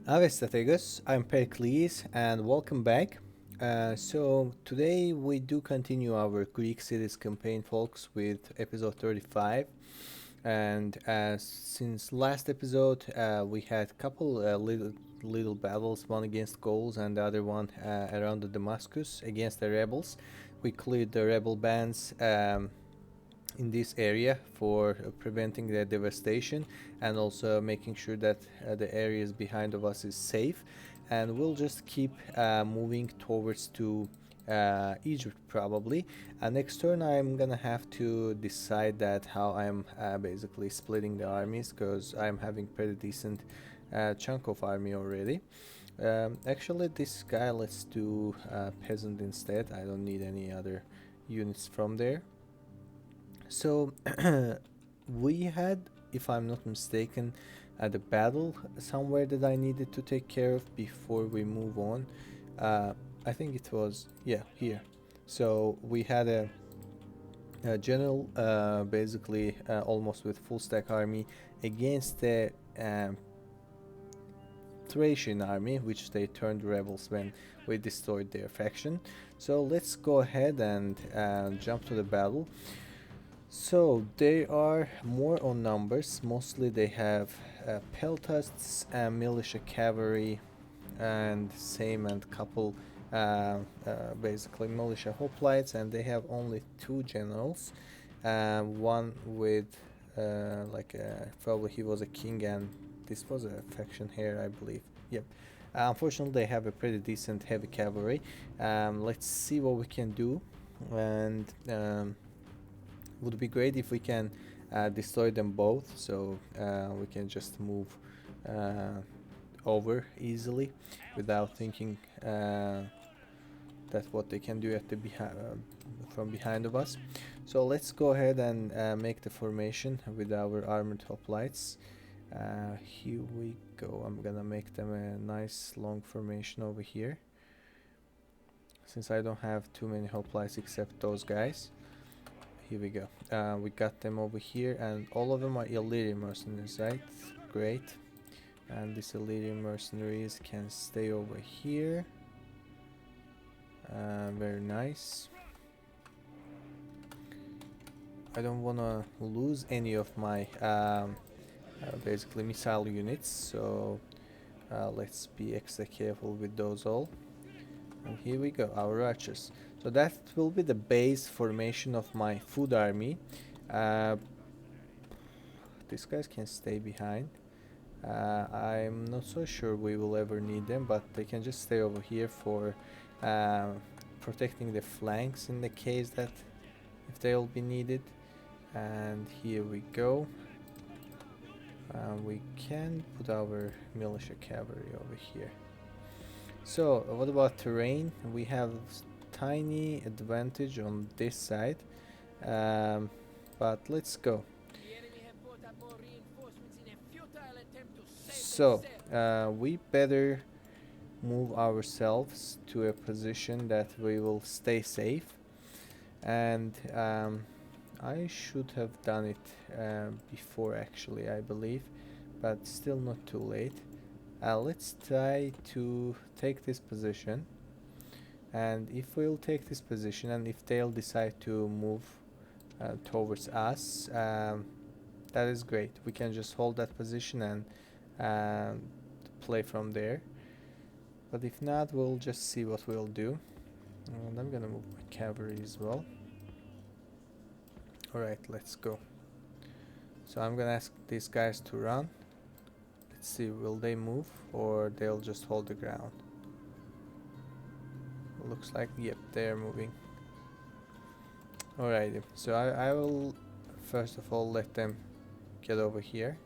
Ave strategos, I'm Pericles and welcome back. So today we do continue our Greek cities campaign, folks, with episode 35. And since last episode, we had a couple little battles, one against Gauls and the other one around the Damascus against the rebels. We cleared the rebel bands in this area for preventing the devastation and also making sure that the areas behind of us is safe, and we'll just keep moving towards to Egypt probably. Next turn I'm gonna have to decide that how I'm basically splitting the armies, because I'm having pretty decent chunk of army already. Actually, this guy, let's do peasant instead. I don't need any other units from there. So we had, if I'm not mistaken, the battle somewhere that I needed to take care of before we move on. Uh, I think it was, yeah, here. So we had a general, basically almost with full stack army against the Thracian army, which they turned rebels when we destroyed their faction. So let's go ahead and jump to the battle. So they are more on numbers. Mostly they have peltasts and militia cavalry, and same and couple basically militia hoplites, and they have only two generals. One with probably he was a king, and this was a faction here, I believe. Yep. Unfortunately, they have a pretty decent heavy cavalry. Let's see what we can do, and would be great if we can destroy them both, so we can just move uh, over easily without thinking that what they can do at the from behind of us. So let's go ahead and make the formation with our armored hoplites. Here we go. I'm gonna make them a nice long formation over here, since I don't have too many hoplites except those guys. Here we go. We got them over here, and all of them are Illyrian mercenaries, right? Great. And these Illyrian mercenaries can stay over here. Very nice. I don't want to lose any of my basically missile units, so let's be extra careful with those all. And here we go, our archers. So that will be the base formation of my food army. These guys can stay behind. I'm not so sure we will ever need them, but they can just stay over here for protecting the flanks in the case that if they'll be needed. And here we go. We can put our militia cavalry over here. So what about terrain? We have tiny advantage on this side, but let's go. So we better move ourselves to a position that we will stay safe, and I should have done it before, actually, I believe, but still not too late. Let's try to take this position, and if we'll take this position and if they'll decide to move towards us, that is great. We can just hold that position and play from there. But if not, we'll just see what we'll do. And I'm gonna move my cavalry as well. Alright, let's go. So I'm gonna ask these guys to run. Let's see, will they move or they'll just hold the ground? Looks like, yep, they're moving. Alrighty, so I will first of all let them get over here.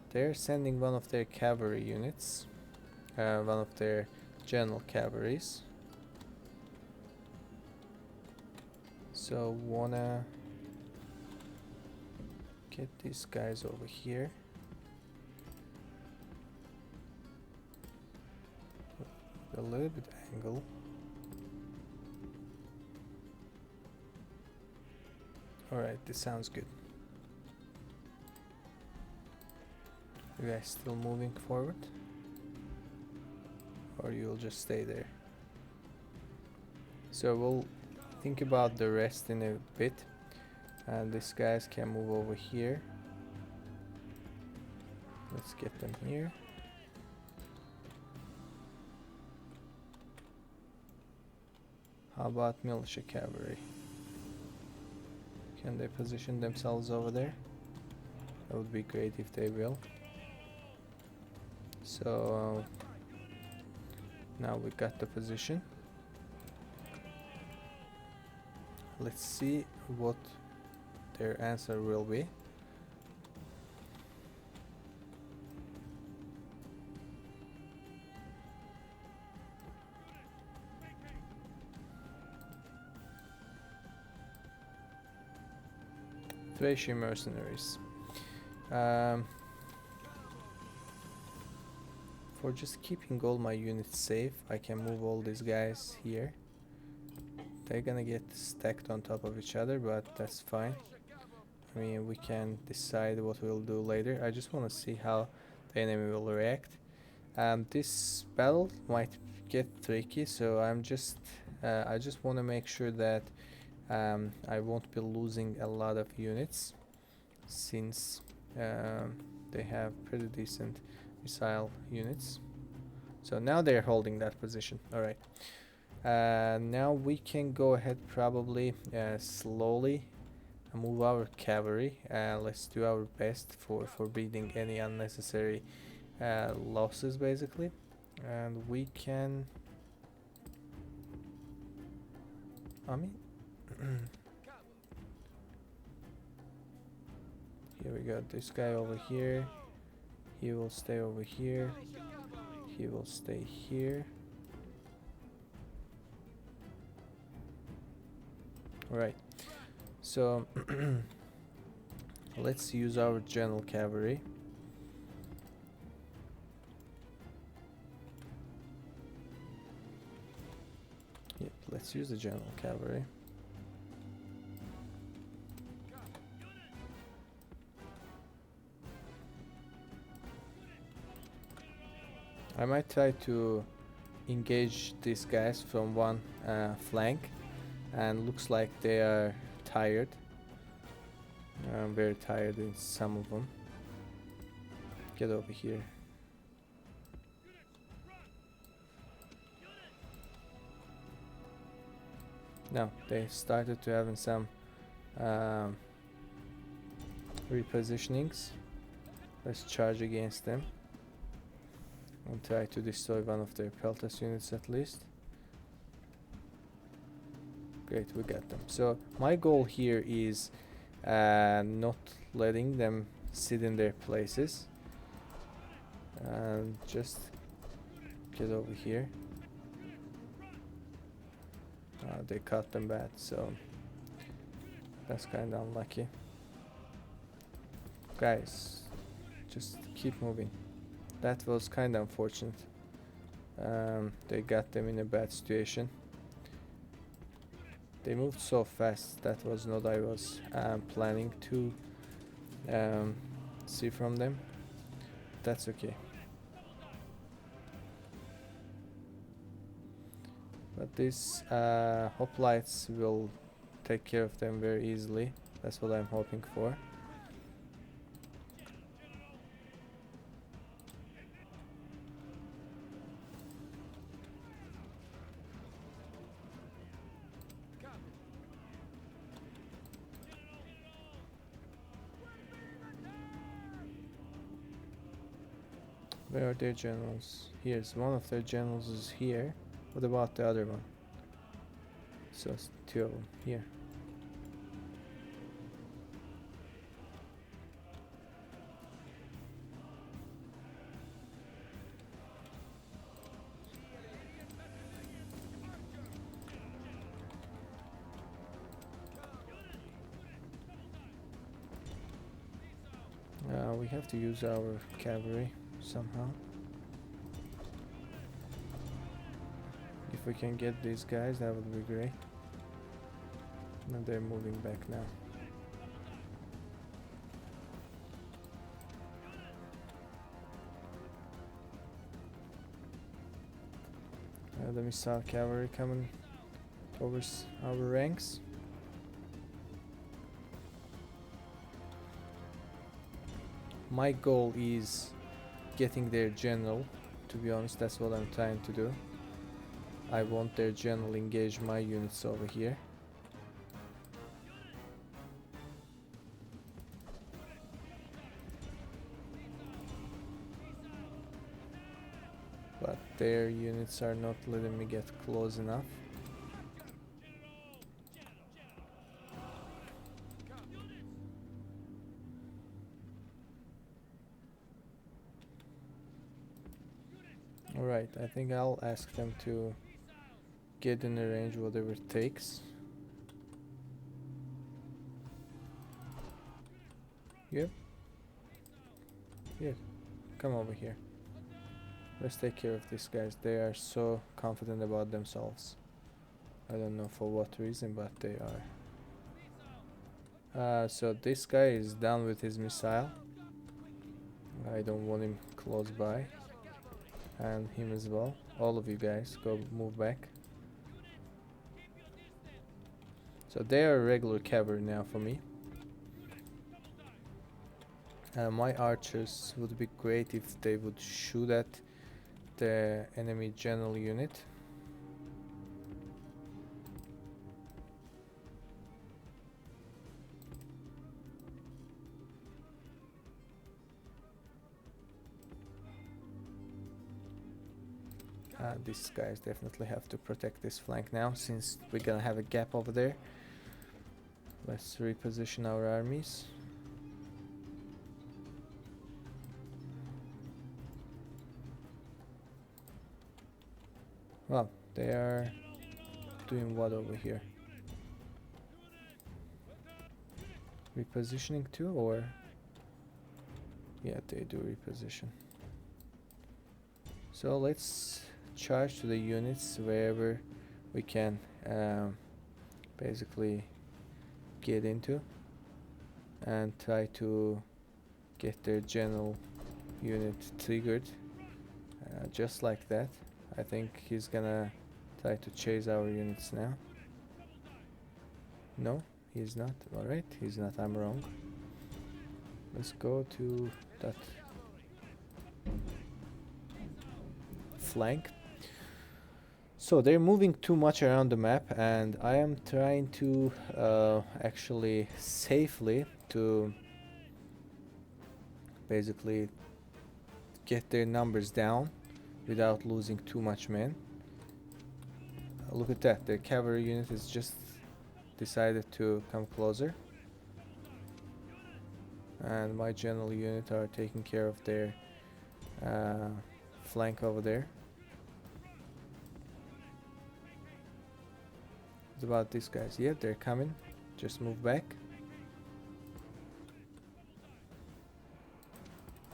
They're sending one of their cavalry units, one of their general cavalries. So wanna get these guys over here. A little bit angle. Alright, this sounds good. You guys still moving forward? or you'll just stay there? So we'll think about the rest in a bit. And these guys can move over here. Let's get them here. How about militia cavalry? Can they position themselves over there? That would be great if they will. So now we got the position. Let's see what their answer will be. Thracian mercenaries. For just keeping all my units safe, I can move all these guys here. They're gonna get stacked on top of each other, but that's fine. I mean, we can decide what we'll do later. I just want to see how the enemy will react. This battle might get tricky, so I just want to make sure that I won't be losing a lot of units, since they have pretty decent missile units. So now they're holding that position. Alright. Now we can go ahead, probably slowly move our cavalry. Let's do our best for forbidding any unnecessary losses, basically. And we can, I mean, here we got this guy over here. He will stay over here. He will stay here. Alright, so let's use our general cavalry. Yep, let's use the general cavalry. I might try to engage these guys from one flank, and looks like they are tired. I'm very tired in some of them. Get over here. Now they started to having some repositionings. Let's charge against them and try to destroy one of their peltas units at least. Great, we got them. So my goal here is not letting them sit in their places, and just get over here. They caught them bad, so that's kind of unlucky. Guys, just keep moving. That was kind of unfortunate. They got them in a bad situation. They moved so fast. That was not I was planning to see from them. That's okay. But these hoplites will take care of them very easily. That's what I'm hoping for. Where are their generals? Here's one of their generals is here. What about the other one? So it's two of them here. We have to use our cavalry somehow. If we can get these guys, that would be great. No, they're moving back now. The missile cavalry coming towards our ranks. My goal is getting their general. To be honest, that's what I'm trying to do. I want their general engage my units over here. But their units are not letting me get close enough. Alright, I think I'll ask them to get in the range whatever it takes. Yep. Yeah, come over here. Let's take care of these guys. They are so confident about themselves. I don't know for what reason, but they are. So this guy is done with his missile. I don't want him close by. And him as well. All of you guys, go move back. So they are regular cavalry now for me. My archers would be great if they would shoot at the enemy general unit. These guys definitely have to protect this flank now, since we're gonna have a gap over there. Let's reposition our armies. Well, they are doing what over here? Repositioning too, or? Yeah, they do reposition. So let's charge to the units wherever we can basically get into and try to get their general unit triggered just like that. I think he's gonna try to chase our units now. No, he's not. Alright, he's not. I'm wrong. Let's go to that flank. So they're moving too much around the map, and I am trying to actually safely to basically get their numbers down without losing too much men. Look at that, the cavalry unit has just decided to come closer, and my general unit are taking care of their flank over there. What about these guys? Yeah, they're coming. Just move back.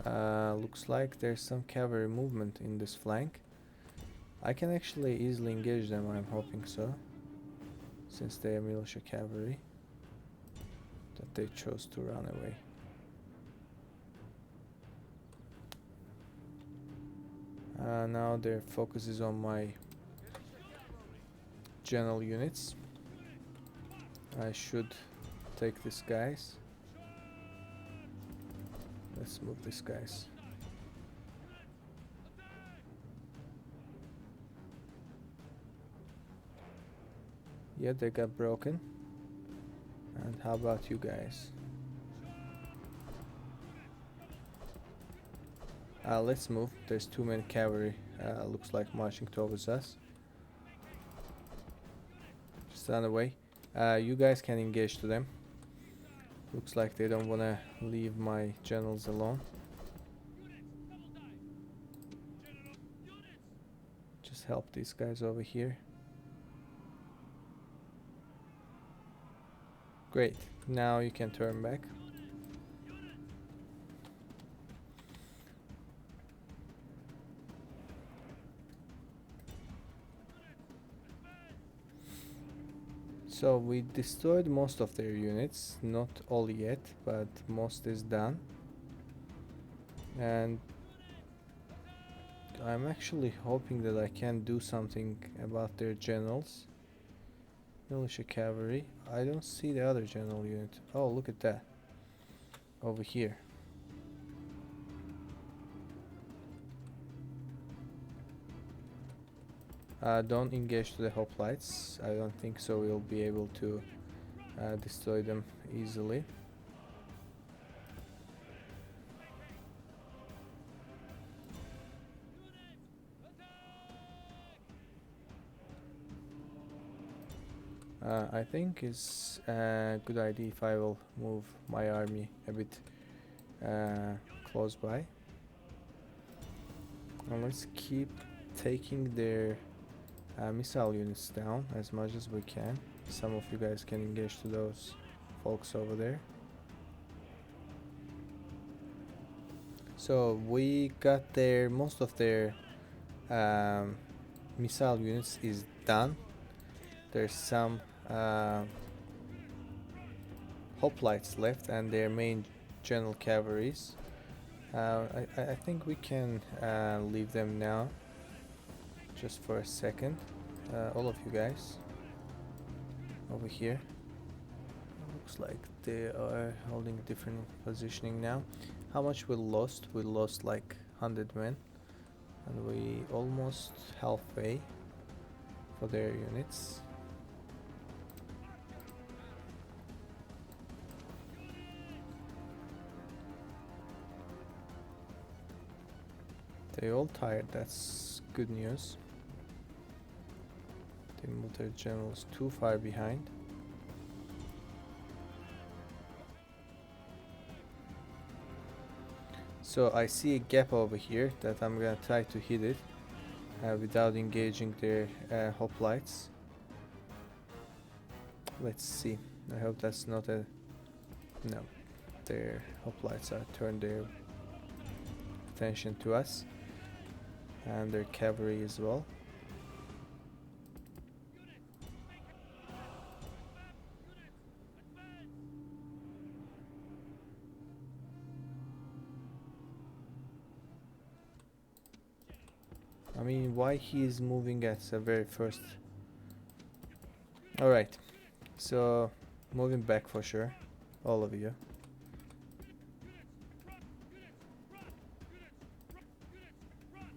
Looks like there's some cavalry movement in this flank. I can actually easily engage them, I'm hoping so, since they are militia cavalry, that they chose to run away. Now their focus is on my general units. I should take these guys. Let's move these guys. Yeah, they got broken. And how about you guys? Let's move. There's too many cavalry. Looks like marching towards us. Just run away. You guys can engage to them. Looks like they don't want to leave my generals alone. Just help these guys over here. Great. Now you can turn back. So we destroyed most of their units, not all yet, but most is done. And I'm actually hoping that I can do something about their generals. Militia cavalry. I don't see the other general unit. Oh, look at that. Over here. Don't engage to the hoplites. I don't think so we'll be able to destroy them easily. I think it's a good idea if I will move my army a bit close by. And let's keep taking their missile units down as much as we can. Some of you guys can engage to those folks over there. So we got their most of their missile units is done. There's some hoplites left and their main general cavalries. I think we can leave them now just for a second. All of you guys over here. Looks like they are holding different positioning now. How much we lost? We lost like 100 men, and we almost halfway for their units. They all tired. That's good news. The military general is too far behind. So I see a gap over here that I'm gonna try to hit it without engaging their hoplites. Let's see. I hope that's not a... No. Their hoplites are turned their attention to us. And their cavalry as well. I mean, why he is moving at the very first? Alright, so moving back for sure, all of you.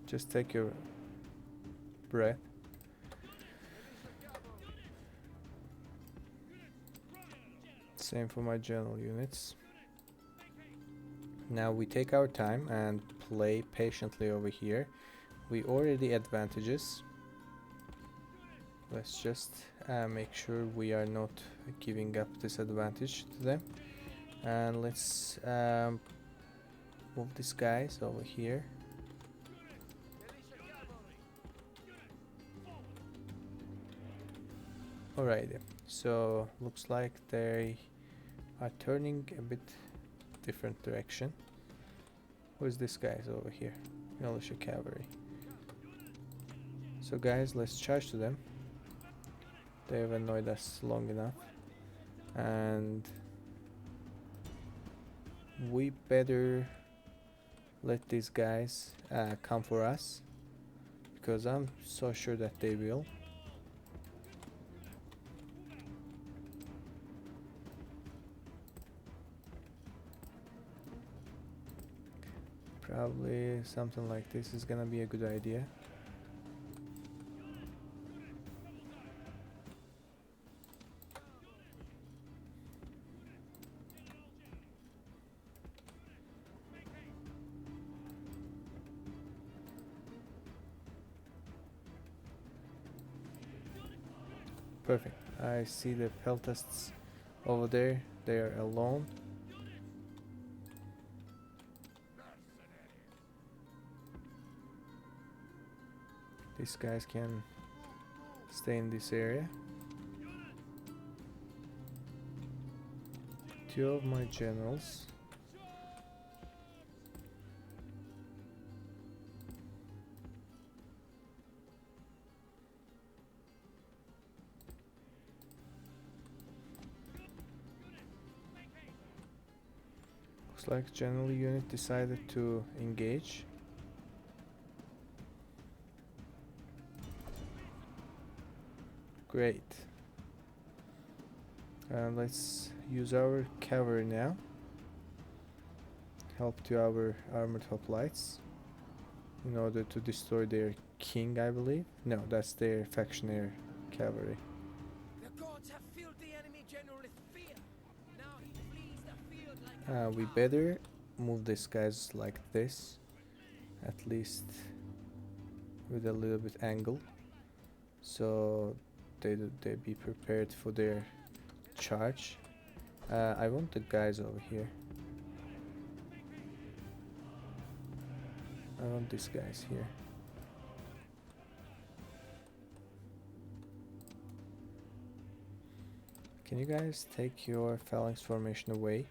Just take your breath. Same for my general units. Now we take our time and play patiently over here. We already advantages. Let's just make sure we are not giving up this advantage to them. And let's move these guys over here. Alrighty, so looks like they are turning a bit different direction. Who's this guys over here? Militia cavalry. So guys, let's charge to them. They have annoyed us long enough, and we better let these guys come for us, because I'm so sure that they will. Probably something like this is gonna be a good idea. Perfect. I see the peltasts over there. They are alone. These guys can stay in this area. Two of my generals. Looks like general unit decided to engage. Great. Let's use our cavalry now. Help to our armored hoplites in order to destroy their king, I believe. No, that's their factionary cavalry. The gods have filled the enemy general with fear. Now he flees the field like We better move these guys like this, at least with a little bit angle, so they be prepared for their charge. I want the guys over here. I want these guys here. Can you guys take your phalanx formation away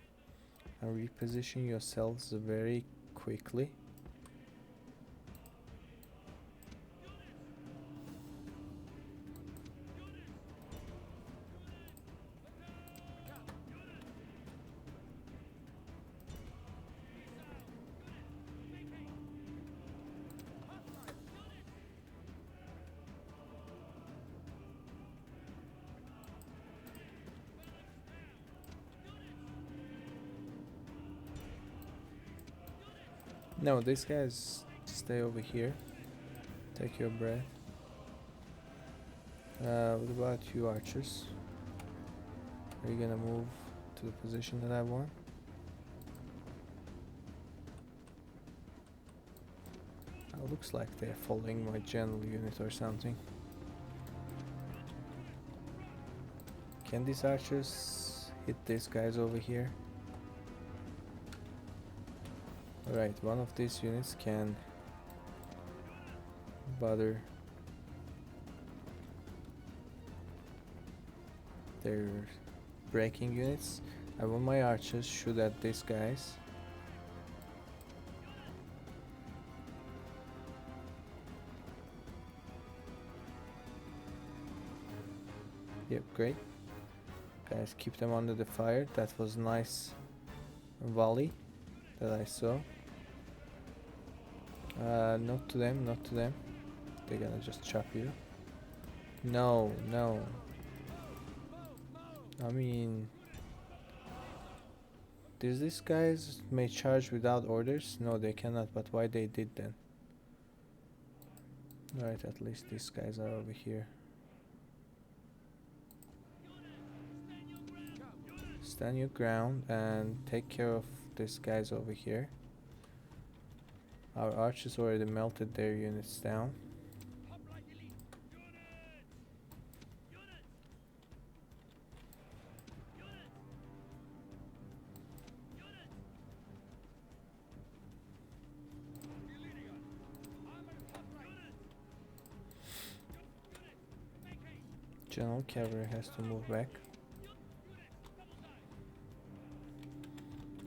and reposition yourselves very quickly? No, these guys stay over here. Take your breath. What about you, archers? Are you gonna move to the position that I want? Looks like they're following my general unit or something. Can these archers hit these guys over here? Alright, one of these units can bother their breaking units. I want my archers shoot at these guys. Yep, great. Guys, keep them under the fire. That was nice volley that I saw. Not to them, not to them. They're gonna just chop you. No, no. I mean, these guys may charge without orders? No, they cannot, but why they did then? Alright, at least these guys are over here. Stand your ground and take care of these guys over here. Our archers already melted their units down. General cavalry has to move back.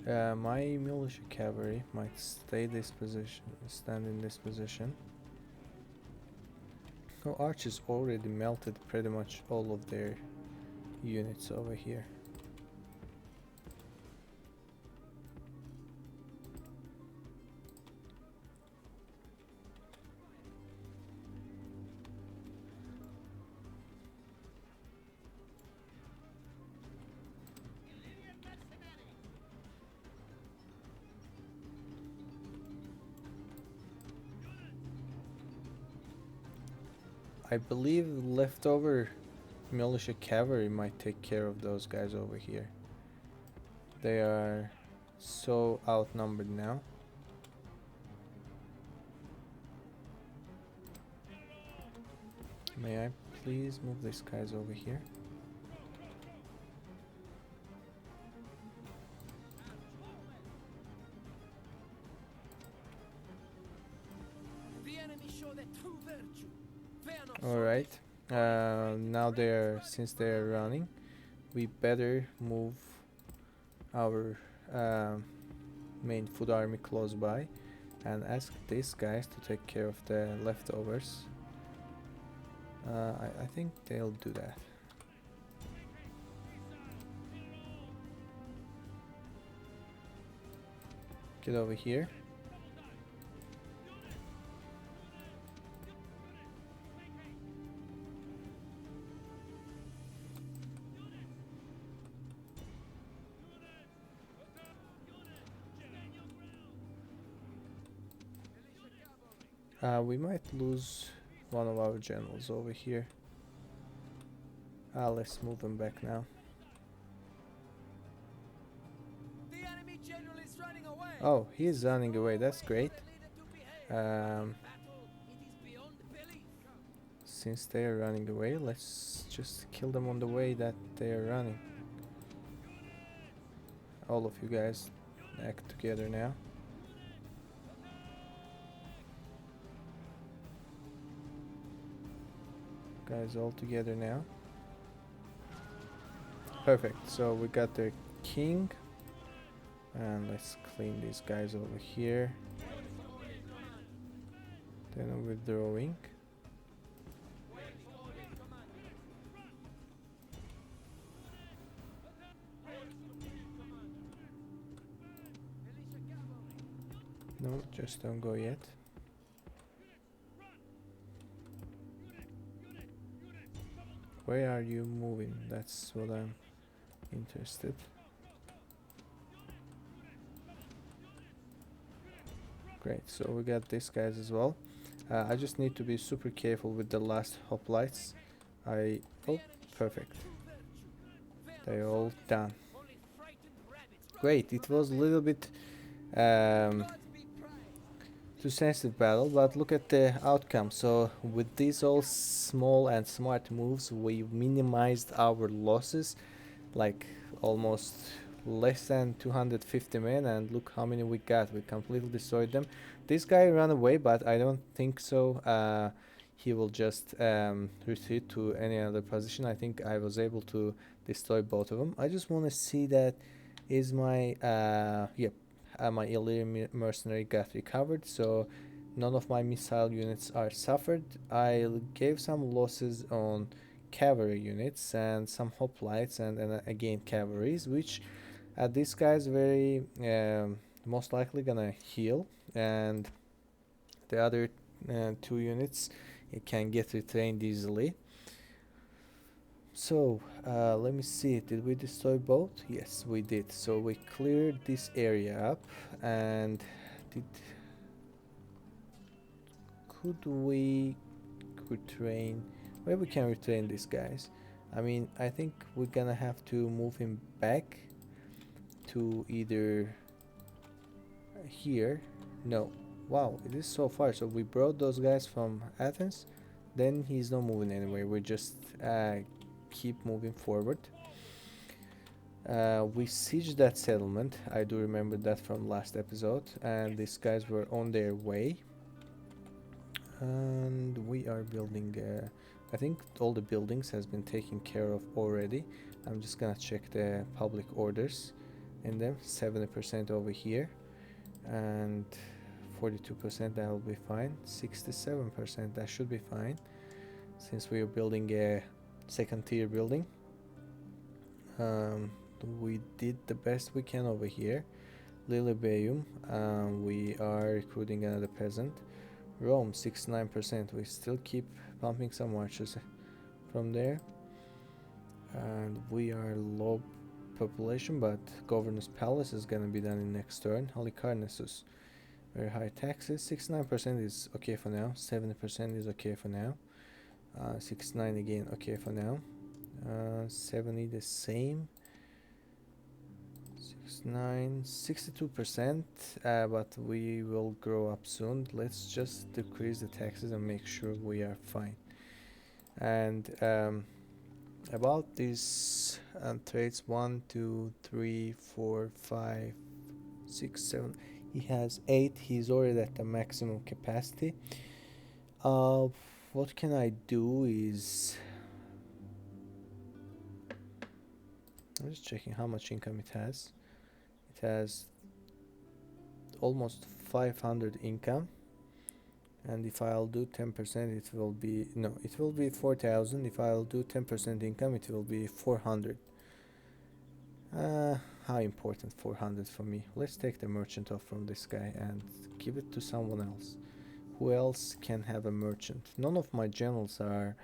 My militia cavalry might stay this position, stand in this position. Oh, archers already melted pretty much all of their units over here. I believe leftover militia cavalry might take care of those guys over here. They are so outnumbered now. May I please move these guys over here? the enemy show their true virtue. Alright, now since they're running, we better move our main foot army close by and ask these guys to take care of the leftovers. I think they'll do that. Get over here. We might lose one of our generals over here. Let's move him back now. The enemy general is running away. Oh, he's running away. That's great. Um, Battle, it is beyond belief. since they are running away, let's just kill them on the way that they are running. All of you guys act together now. Guys all together now. Perfect. So we got their king. And let's clean these guys over here. Then I'm withdrawing. No, just don't go yet. Where are you moving? That's what I'm interested. Great, so we got these guys as well. I just need to be super careful with the last hoplites. Oh, perfect. They're all done. Great, it was a little bit too sensitive battle, but look at the outcome. So with these all small and smart moves, we minimized our losses, like almost less than 250 men, and look how many we got. We completely destroyed them. This guy ran away, but I don't think so. He will just retreat to any other position. I think I was able to destroy both of them. I just want to see that is my my Illyrian mercenary got recovered, so none of my missile units are suffered. I gave some losses on cavalry units and some hoplites and again cavalries, which this guy's very most likely gonna heal, and the other two units it can get retrained easily. So let me see, did we destroy both? Yes, we did. So we cleared this area up, and could we retrain? Where we can retrain these guys? I mean, I think we're gonna have to move him back to either here. No, wow, it is so far. So we brought those guys from Athens, then he's not moving anywhere. We just keep moving forward. We sieged that settlement. I do remember that from last episode, and these guys were on their way. And we are building. I think all the buildings has been taken care of already. I'm just gonna check the public orders in them. 70% over here, and 42%. That will be fine. 67%. That should be fine, since we are building a second tier building. We did the best we can over here. Lilybaeum, we are recruiting another peasant. Rome, 69%. We still keep pumping some marches from there. And we are low population, but Governor's Palace is gonna be done in next turn. Halicarnassus, very high taxes. 69% is okay for now. 70% is okay for now. 69 again, okay for now. 70 the same. 69, 62%, but we will grow up soon. Let's just decrease the taxes and make sure we are fine. And about these traits, 1 2 3 4 5 6 7, he has 8. He's already at the maximum capacity. What can I do is, I'm just checking how much income it has. It has almost 500 income, and if I'll do 10%, it will be, no, it will be 4,000. If I'll do 10% income, it will be 400. How important 400 for me? Let's take the merchant off from this guy and give it to someone else. Who else can have a merchant? None of my generals are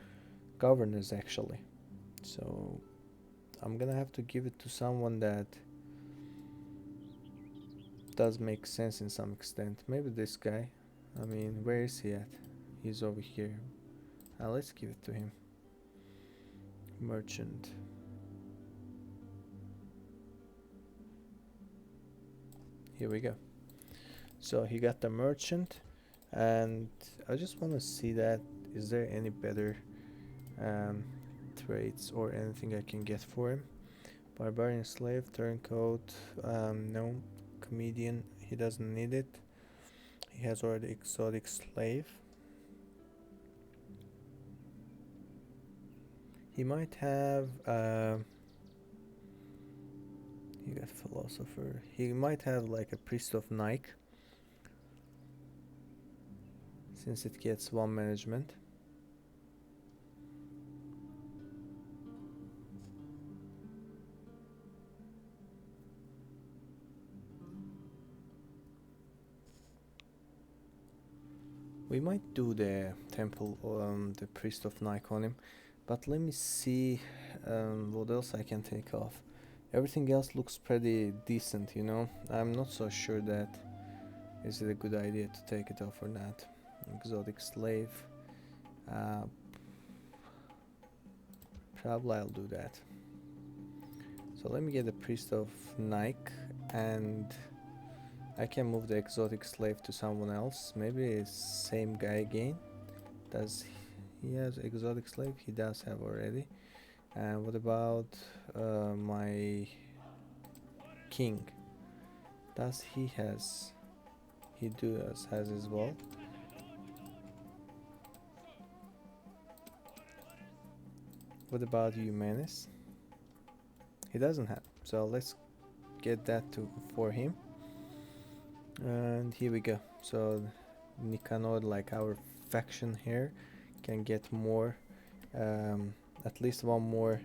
governors actually, so I'm gonna have to give it to someone that does make sense in some extent. Maybe this guy. I mean, where is he at? He's over here. Let's give it to him. Merchant. Here we go. So he got the merchant, and I just want to see that. Is there any better um, traits or anything I can get for him? Barbarian slave, turncoat, no. Comedian, he doesn't need it. He has already exotic slave. He might have he got philosopher. He might have like a priest of Nike, since it gets one management. We might do the temple, the priest of Nike on him, but let me see what else I can take off. Everything else looks pretty decent, you know. I'm not so sure that is it a good idea to take it off or not. Exotic slave. Uh, Probably I'll do that. So let me get the priest of Nike, and I can move the exotic slave to someone else. Maybe it's same guy again. Does he has exotic slave? He does have already. And what about my king? Does he has? He does has as well. What about you, Menace? He doesn't have. So let's get that to for him. And here we go. So Nicanor, like our faction here, can get more, at least one more,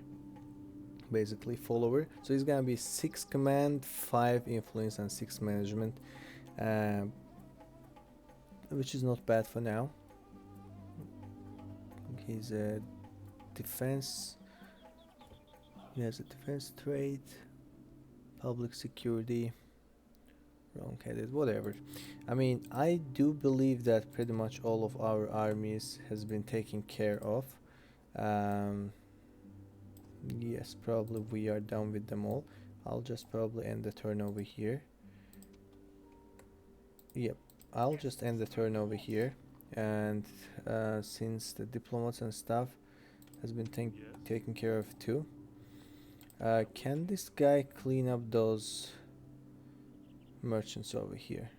basically follower. So he's gonna be 6 command, 5 influence, and 6 management, which is not bad for now. He's a defense. He has a defense trait, public security. Wrong-headed, whatever. I mean, I do believe that pretty much all of our armies has been taken care of. Yes, probably we are done with them all. I'll just probably end the turn over here. Yep, I'll just end the turn over here. And since the diplomats and stuff has been taken care of too, can this guy clean up those merchants over here?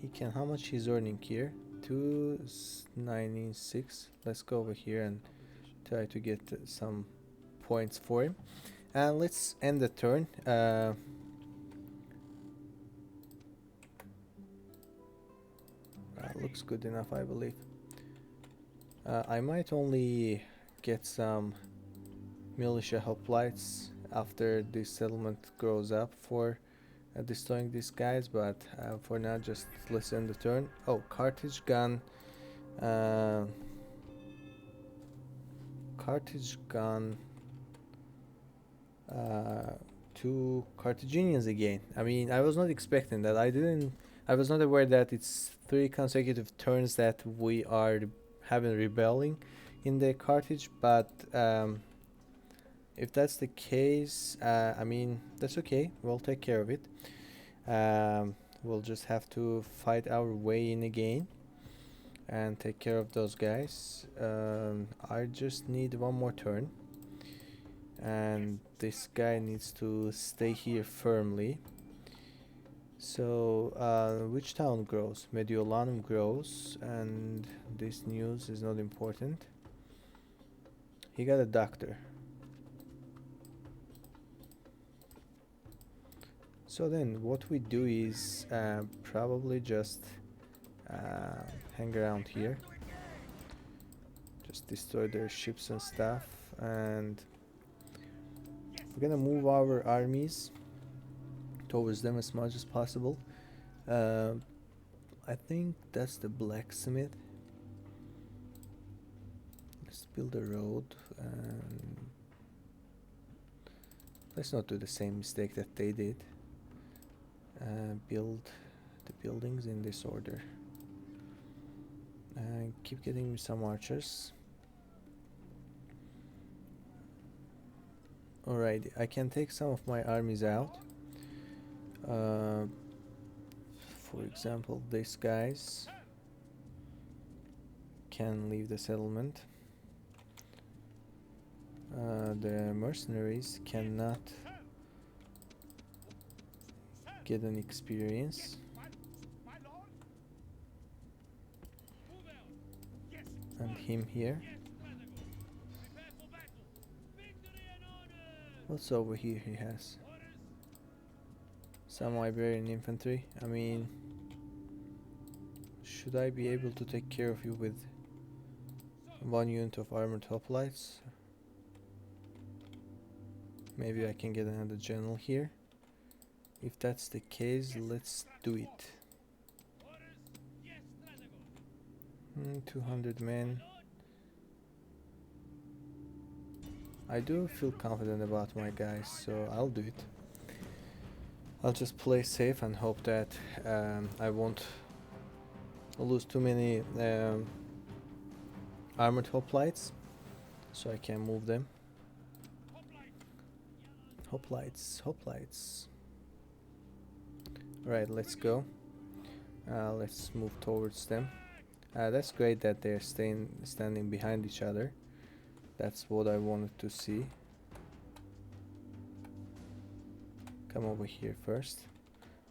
He can. How much he's earning here? 296. Let's go over here and try to get some points for him. And let's end the turn. Looks good enough, I believe. I might only get some militia hoplites after this settlement grows up for destroying these guys, but for now just let's end the turn. Oh, Carthage gone. Carthage gone to Carthaginians again. I mean, I was not expecting that. I was not aware that it's 3 consecutive turns that we are having rebelling in the Carthage, but if that's the case, I mean, that's okay. We'll take care of it. We'll just have to fight our way in again and take care of those guys. I just need one more turn, and this guy needs to stay here firmly. So which town grows? Mediolanum grows, and this news is not important. He got a doctor. So then what we do is probably just hang around here, just destroy their ships and stuff, and we're gonna move our armies towards them as much as possible. I think that's the blacksmith. Let's build a road, and let's not do the same mistake that they did. Build the buildings in this order. And keep getting me some archers. Alright, I can take some of my armies out. For example, these guys can leave the settlement. The mercenaries cannot get an experience. And him here. What's over here he has? Some Iberian infantry. I mean, should I be able to take care of you with 1 unit of armored hoplites? Maybe I can get another general here. If that's the case, let's do it. 200 men. I do feel confident about my guys, so I'll do it. I'll just play safe and hope that I won't lose too many armored hoplites, so I can move them. Hoplites. Right, let's go. Let's move towards them. That's great that they're standing behind each other. That's what I wanted to see. Come over here first,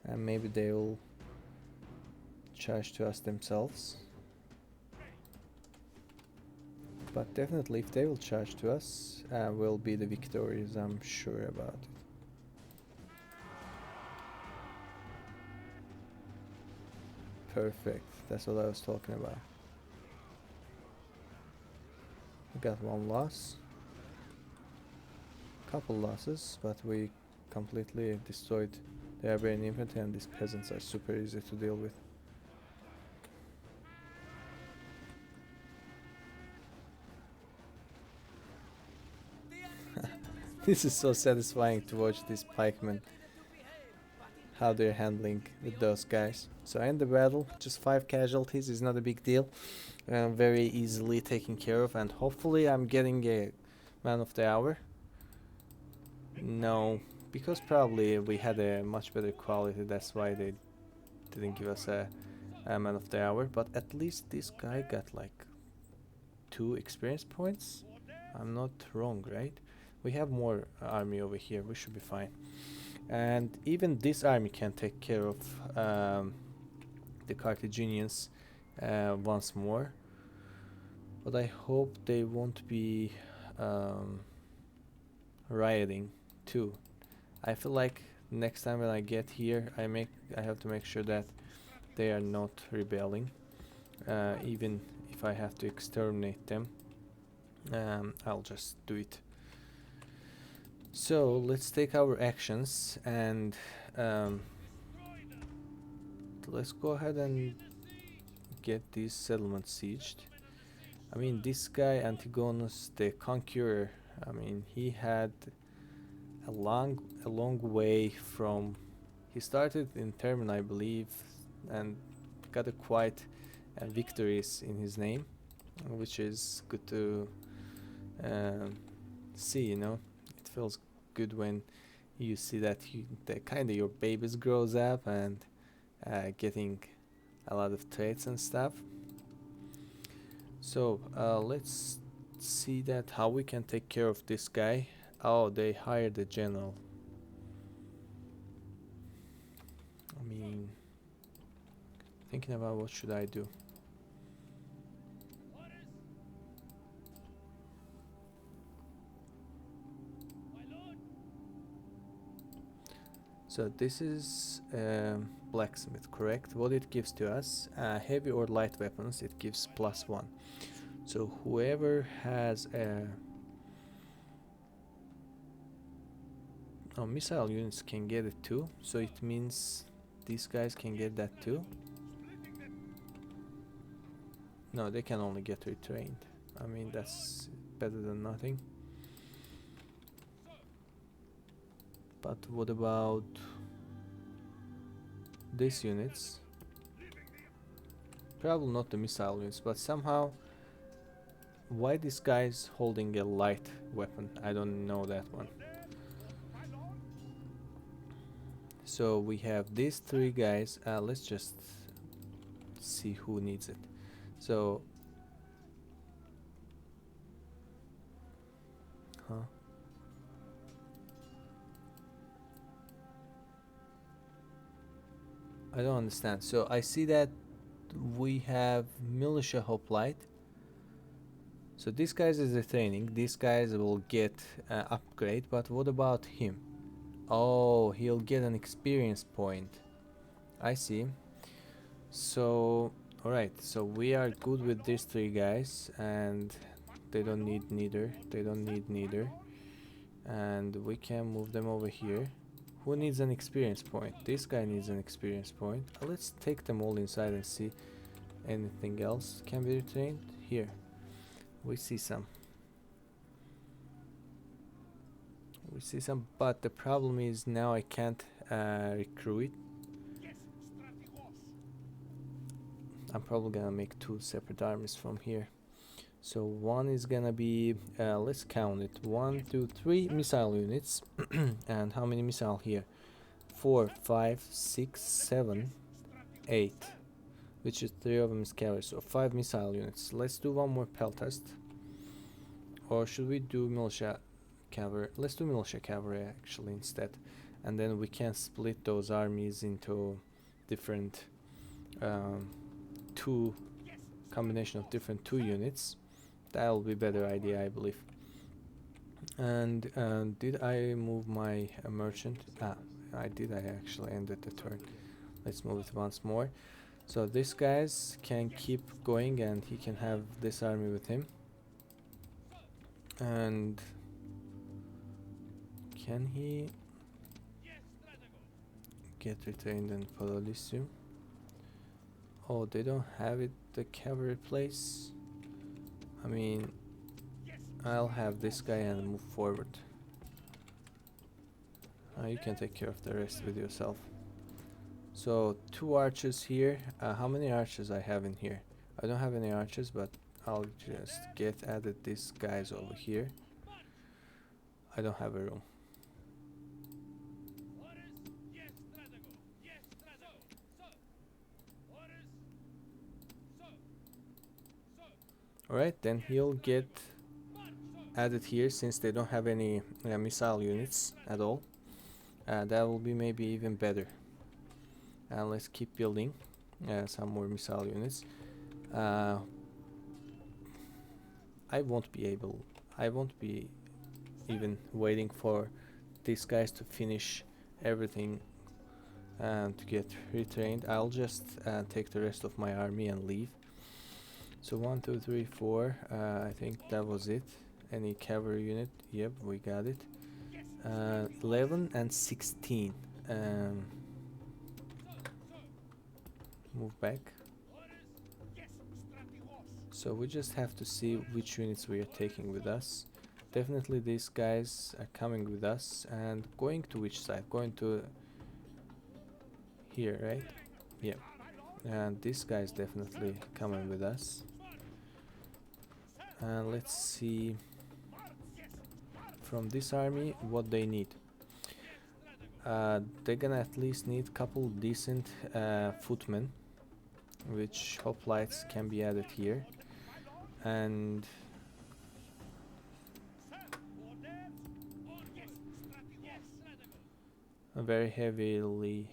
and maybe they will charge to us themselves. But definitely, if they will charge to us, we'll be the victorious. I'm sure about it. Perfect. That's what I was talking about. We got 1 loss. Couple losses, but we completely destroyed the Iberian infantry, and these peasants are super easy to deal with. This is so satisfying to watch these pikemen, how they're handling with those guys. So I end the battle, just 5 casualties is not a big deal. Very easily taken care of, and hopefully I'm getting a man of the hour. No, because probably we had a much better quality, that's why they didn't give us a man of the hour. But at least this guy got like 2 experience points. I'm not wrong, right? We have more army over here, we should be fine. And even this army can take care of the Carthaginians once more. But I hope they won't be rioting too. I feel like next time when I get here, I have to make sure that they are not rebelling, even if I have to exterminate them. I'll just do it. So let's take our actions and let's go ahead and get these settlements sieged. I mean, this guy Antigonus the Conqueror, I mean, he had a long way from. He started in Termin, I believe, and got a quite victories in his name, which is good to see. You know, it feels good when you see that kind of your babies grows up and getting a lot of traits and stuff. So let's see that how we can take care of this guy. Oh, they hired a general. I mean, thinking about what should I do. So this is blacksmith, correct? What it gives to us, heavy or light weapons, it gives +1. So whoever has a missile units can get it too. So it means these guys can get that too. No, they can only get retrained. I mean, that's better than nothing. But what about these units? Probably not the missile units, but somehow why this guy's holding a light weapon? I don't know that one. So we have these three guys. Let's just see who needs it. So, huh? I don't understand. So I see that we have militia hoplite. So these guys is the training. These guys will get upgrade. But what about him? Oh, he'll get an experience point. I see. So, alright. So we are good with these three guys, and they don't need neither. They don't need neither. And we can move them over here. Who needs an experience point? This guy needs an experience point. Let's take them all inside and see anything else can be retained. Here, we see some. We see some, but the problem is now I can't recruit. I'm probably gonna make two separate armies from here. So one is gonna be, let's count it, 1, 2, 3 missile units. And how many missile here? 4, 5, 6, 7, 8, which is 3 of them is cavalry, so 5 missile units. Let's do one more pelt test. Or should we do militia cavalry? Let's do militia cavalry actually instead. And then we can split those armies into different two combination of different 2 units. That'll be better idea, I believe. And did I move my merchant? I did. I actually ended the turn. Let's move it once more. So these guys can keep going, and he can have this army with him. And can he get retained in Pololisium? Oh, they don't have it, the cavalry place. I mean, I'll have this guy and move forward. You can take care of the rest with yourself. So 2 archers here. How many archers I have in here? I don't have any archers, but I'll just get added these guys over here. I don't have a room. Alright, then he'll get added here since they don't have any missile units at all. That will be maybe even better. And let's keep building some more missile units. I won't be even waiting for these guys to finish everything and to get retrained. I'll just take the rest of my army and leave. So 1, 2, 3, 4. I think that was it. Any cavalry unit? Yep, we got it. 11 and 16. Move back. So we just have to see which units we are taking with us. Definitely these guys are coming with us. And going to which side? Going to here, right? Yeah. And this guy is definitely coming with us. And let's see from this army what they need. They're gonna at least need couple decent footmen, which hoplites can be added here. And a very heavily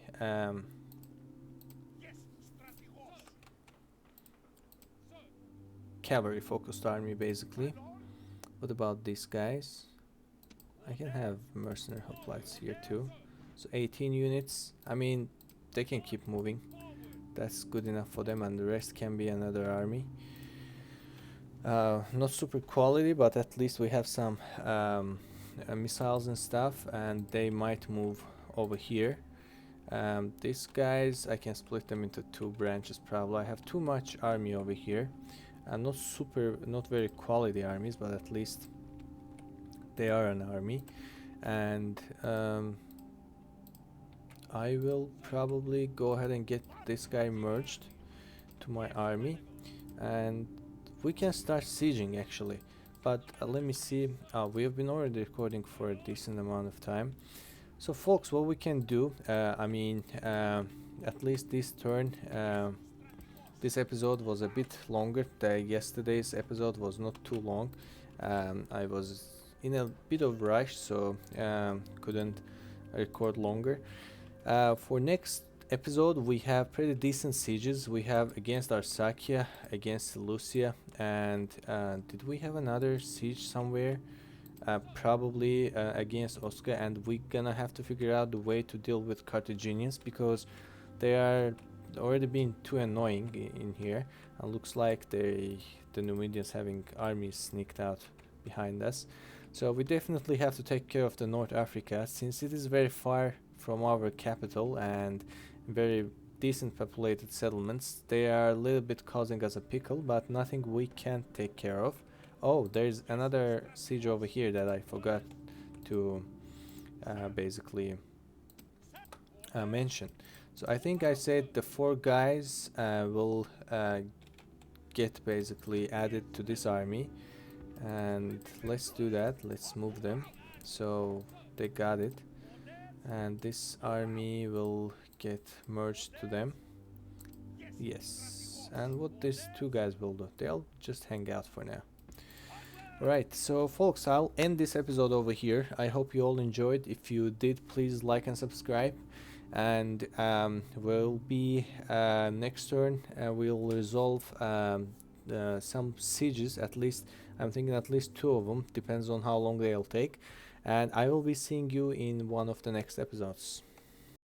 cavalry focused army basically. What about these guys? I can have mercenary hoplites here too. So 18 units. I mean, they can keep moving. That's good enough for them, and the rest can be another army. Not super quality, but at least we have some missiles and stuff, and they might move over here. These guys, I can split them into 2 branches probably. I have too much army over here. Not very quality armies, but at least they are an army. And I will probably go ahead and get this guy merged to my army, and we can start sieging actually. But let me see. We have been already recording for a decent amount of time. So folks, what we can do, at least this turn, this episode was a bit longer. Yesterday's episode was not too long. I was in a bit of rush, so couldn't record longer. For next episode, we have pretty decent sieges. We have against Arsacia, against Lucia, and did we have another siege somewhere? Probably against Osca, and we're gonna have to figure out the way to deal with Carthaginians because they are already being too annoying in here. And looks like the Numidians having armies sneaked out behind us. So we definitely have to take care of the North Africa since it is very far from our capital and very decent populated settlements. They are a little bit causing us a pickle, but nothing we can't take care of. Oh, there's another siege over here that I forgot to basically mention. So I think I said the 4 guys will get basically added to this army, and let's do that. Let's move them. So they got it, and this army will get merged to them. Yes, and what these 2 guys will do, they'll just hang out for now. Right, so folks, I'll end this episode over here. I hope you all enjoyed. If you did, please like and subscribe. And we'll be next turn. We'll resolve some sieges. At least I'm thinking at least 2 of them. Depends on how long they'll take. And I will be seeing you in one of the next episodes.